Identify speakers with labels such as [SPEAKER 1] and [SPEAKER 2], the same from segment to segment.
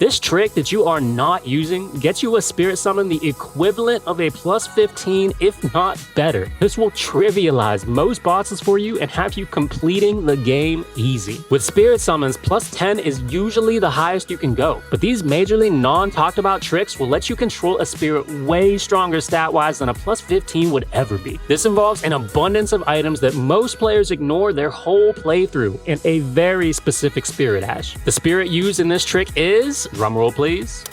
[SPEAKER 1] This trick that you are not using gets you a spirit summon the equivalent of a plus 15, if not better. This will trivialize most bosses for you and have you completing the game easy. With spirit summons, plus 10 is usually the highest you can go, but these majorly non-talked about tricks will let you control a spirit way stronger stat-wise than a plus 15 would ever be. This involves an abundance of items that most players ignore their whole playthrough and a very specific spirit ash. The spirit used in this trick is, drumroll please,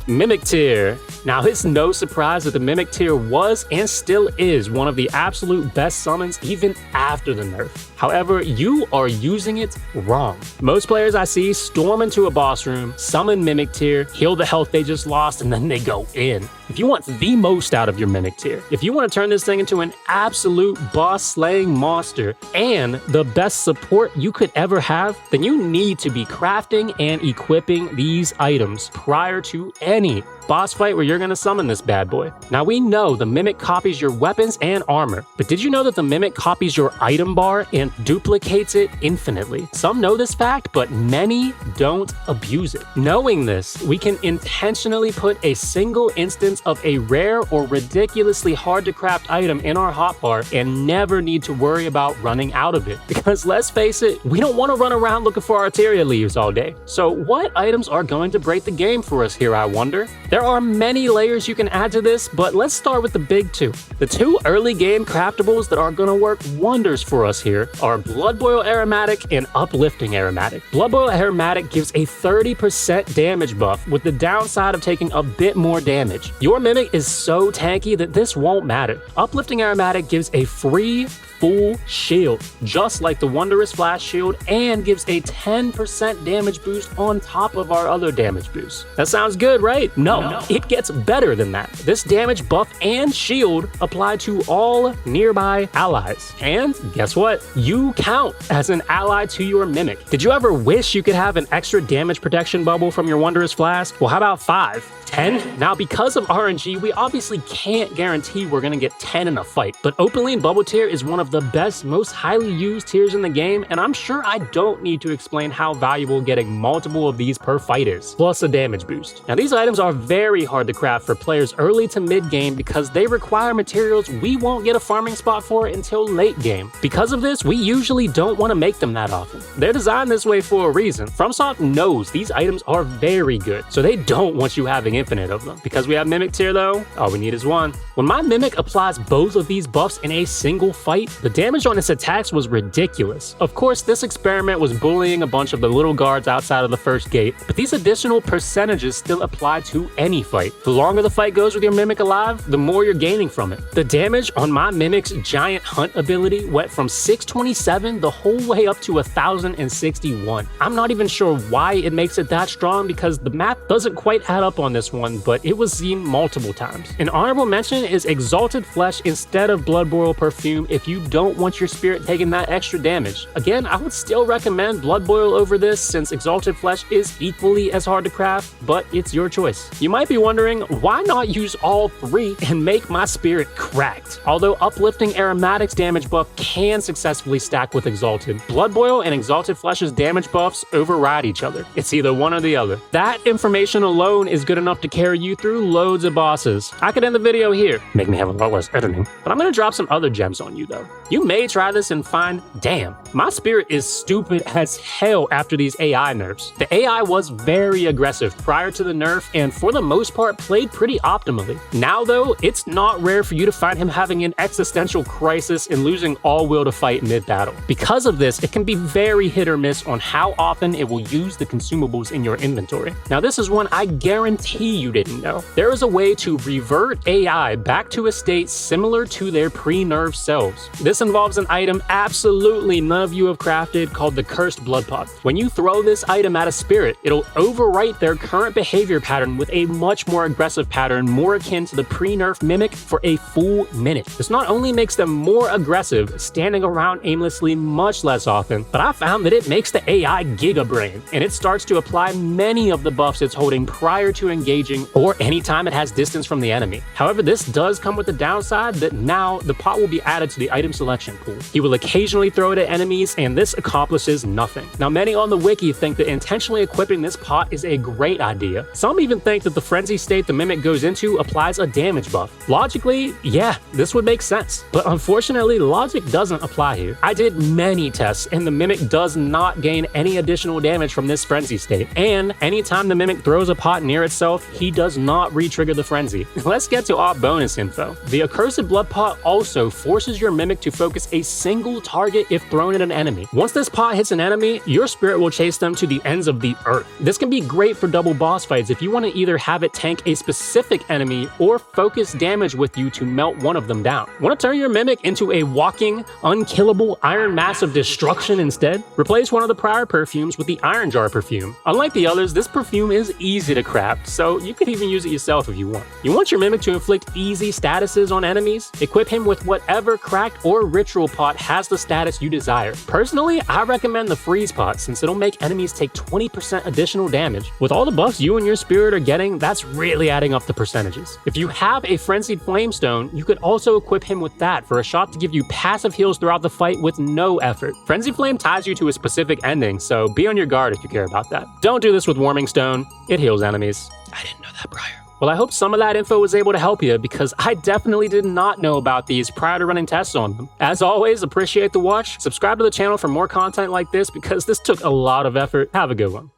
[SPEAKER 1] Mimic Tear. Now, it's no surprise that the Mimic Tear was and still is one of the absolute best summons even after the nerf. However, you are using it wrong. Most players I see storm into a boss room, summon Mimic Tear, heal the health they just lost, and then they go in. If you want the most out of your Mimic Tear, if you want to turn this thing into an absolute boss-slaying monster and the best support you could ever have, then you need to be crafting and equipping these items prior to any boss fight where you're going to summon this bad boy. Now, we know the Mimic copies your weapons and armor, but did you know that the Mimic copies your item bar and duplicates it infinitely? Some know this fact, but many don't abuse it. Knowing this, we can intentionally put a single instance of a rare or ridiculously hard to craft item in our hotbar and never need to worry about running out of it. Because let's face it, we don't want to run around looking for Arteria leaves all day. So what items are going to break the game for us here, I wonder? There are many layers you can add to this, but let's start with the big two. The two early game craftables that are going to work wonders for us here are Blood Boil Aromatic and Uplifting Aromatic. Blood Boil Aromatic gives a 30% damage buff with the downside of taking a bit more damage. Your Mimic is so tanky that this won't matter. Uplifting Aromatic gives a free full shield, just like the Wondrous Flash shield, and gives a 10% damage boost on top of our other damage boosts. That sounds good, right? No, it gets better than that. This damage buff and shield apply to all nearby allies. And guess what? You count as an ally to your Mimic. Did you ever wish you could have an extra damage protection bubble from your Wondrous Flash? Well, how about 5? 10? Now, because of RNG, we obviously can't guarantee we're gonna get 10 in a fight, but Open Lane Bubble Tier is one of the best, most highly used tiers in the game, and I'm sure I don't need to explain how valuable getting multiple of these per fight is, plus a damage boost. Now, these items are very hard to craft for players early to mid game because they require materials we won't get a farming spot for until late game. Because of this, we usually don't want to make them that often. They're designed this way for a reason. FromSoft knows these items are very good, so they don't want you having infinite of them. Because we have Mimic Tier though, all we need is one. When my Mimic applies both of these buffs in a single fight, the damage on its attacks was ridiculous. Of course, this experiment was bullying a bunch of the little guards outside of the first gate, but these additional percentages still apply to any fight. The longer the fight goes with your Mimic alive, the more you're gaining from it. The damage on my Mimic's Giant Hunt ability went from 627 the whole way up to 1061. I'm not even sure why it makes it that strong because the math doesn't quite add up on this one, but it was seen multiple times. An honorable mention is Exalted Flesh instead of Blood Boil Perfume if you don't want your spirit taking that extra damage. Again, I would still recommend Blood Boil over this since Exalted Flesh is equally as hard to craft, but it's your choice. You might be wondering, why not use all three and make my spirit cracked? Although Uplifting Aromatic's damage buff can successfully stack with Exalted, Blood Boil and Exalted Flesh's damage buffs override each other. It's either one or the other. That information alone is good enough to carry you through loads of bosses. I could end the video here, make me have a lot less editing, but I'm gonna drop some other gems on you though. You may try this and find, damn, my spirit is stupid as hell after these AI nerfs. The AI was very aggressive prior to the nerf and for the most part played pretty optimally. Now though, it's not rare for you to find him having an existential crisis and losing all will to fight mid-battle. Because of this, it can be very hit or miss on how often it will use the consumables in your inventory. Now this is one I guarantee you didn't know. There is a way to revert AI back to a state similar to their pre-nerf selves. This involves an item absolutely none of you have crafted called the Cursed Blood Pot. When you throw this item at a spirit, it'll overwrite their current behavior pattern with a much more aggressive pattern more akin to the pre-nerf Mimic for a full minute. This not only makes them more aggressive, standing around aimlessly much less often, but I found that it makes the AI Giga Brain, and it starts to apply many of the buffs it's holding prior to engaging or anytime it has distance from the enemy. However, this does come with the downside that now the pot will be added to the item selection selection pool. He will occasionally throw it at enemies, and this accomplishes nothing. Now, many on the wiki think that intentionally equipping this pot is a great idea. Some even think that the frenzy state the Mimic goes into applies a damage buff. Logically, yeah, this would make sense. But unfortunately, logic doesn't apply here. I did many tests, and the Mimic does not gain any additional damage from this frenzy state. And anytime the Mimic throws a pot near itself, he does not re-trigger the frenzy. Let's get to our bonus info. The Accursed Blood Pot also forces your Mimic to focus a single target if thrown at an enemy. Once this pot hits an enemy, your spirit will chase them to the ends of the earth. This can be great for double boss fights if you want to either have it tank a specific enemy or focus damage with you to melt one of them down. Want to turn your Mimic into a walking, unkillable iron mass of destruction instead? Replace one of the prior perfumes with the Ironjar perfume. Unlike the others, this perfume is easy to craft, so you could even use it yourself if you want. You want your Mimic to inflict easy statuses on enemies? Equip him with whatever cracked or ritual pot has the status you desire. Personally, I recommend the Freeze Pot since it'll make enemies take 20% additional damage. With all the buffs you and your spirit are getting, that's really adding up the percentages. If you have a Frenzied Flame Stone, you could also equip him with that for a shot to give you passive heals throughout the fight with no effort. Frenzy Flame ties you to a specific ending, so be on your guard if you care about that. Don't do this with Warming Stone. It heals enemies. I didn't know that prior. Well, I hope some of that info was able to help you because I definitely did not know about these prior to running tests on them. As always, appreciate the watch. Subscribe to the channel for more content like this because this took a lot of effort. Have a good one.